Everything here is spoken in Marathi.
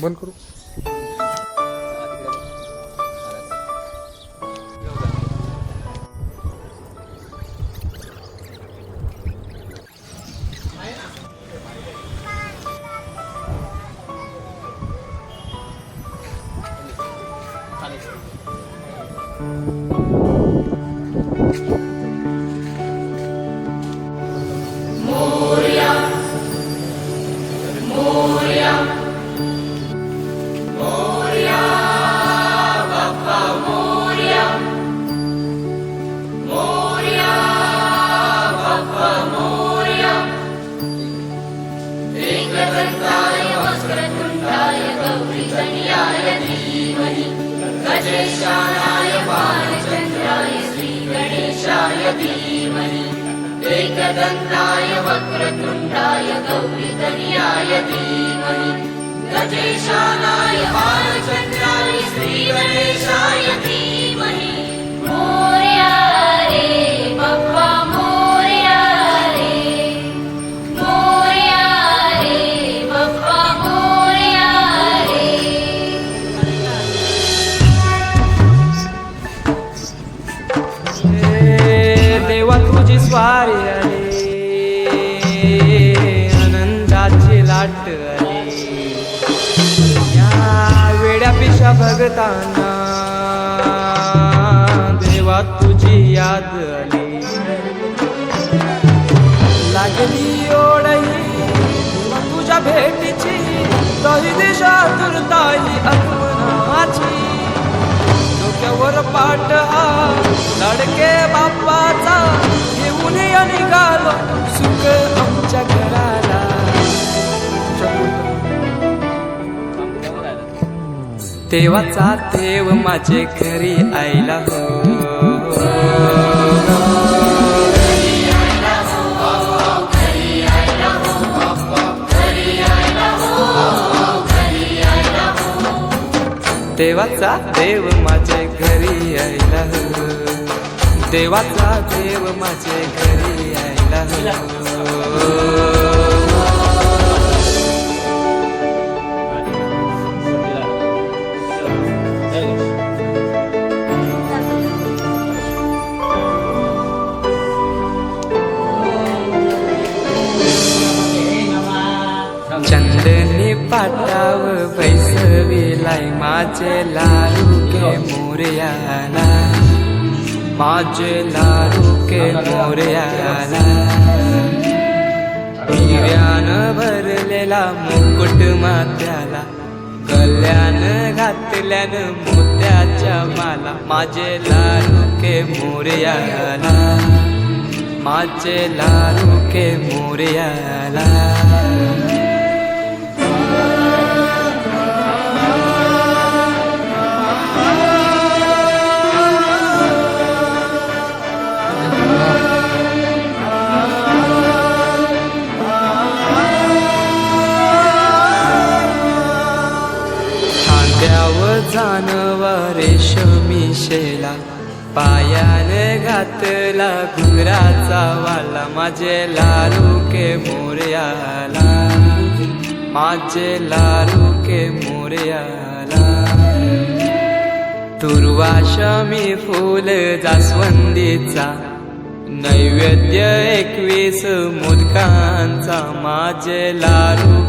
बंद करू. मोरया मोरया मोरया बाप्पा मोरया मोरया बाप्पा मोरया एकदंताय वक्रतुंडाय गौरीतनयाय धीमहि गजेशानाय बालचंद्राय श्रीगणेशाय धीमहि एकदंताय वक्रतुंडाय गौरीतनयाय धीमहि गजेशानाय बालचंद्राय श्रीगणेशाय धीमहि मोरया रे बाप्पा मोरया रे मोरया रे बाप्पा मोरया रे. देवा तुझी स्वारी आली, आनंदाची लाट आली, या वेड्या पिशा भगतांना देवा तुझी याद आली. लागली ओढई तुझ्या भेटीची, तरी दिशा तुरताई आगमनाची. डोक्यावर पाट हा लडके बाप्पाचा, घेऊन या निघालो सुख आमच्या घराला. देवाचा देव माझे घरी आयला हो, देवाचा देव माझे घरी आयला हो, देवाचा देव माझे घरी आयला हो. चंदनी पाटाव बैसविलाय माझे लाडूके मोरयाला, माझे लाडूके मोरयाला. हिऱ्यानं भरलेला मुकुट मात्याला, गल्यानं घातल्यानं मोत्याच्या माला. माझे लाडूके मोरयाला, माझे लाडूके मोरयाला. जानवा रेशमी शेला, पायाने घातला घुंगराचा वाला. माझे लाडूके मोरयाला, माझे लाडूके मोरयाला. दुर्वाशमी फूल जास्वंदीचा, नैवेद्य 21 मोदकांचा. माझे लाडू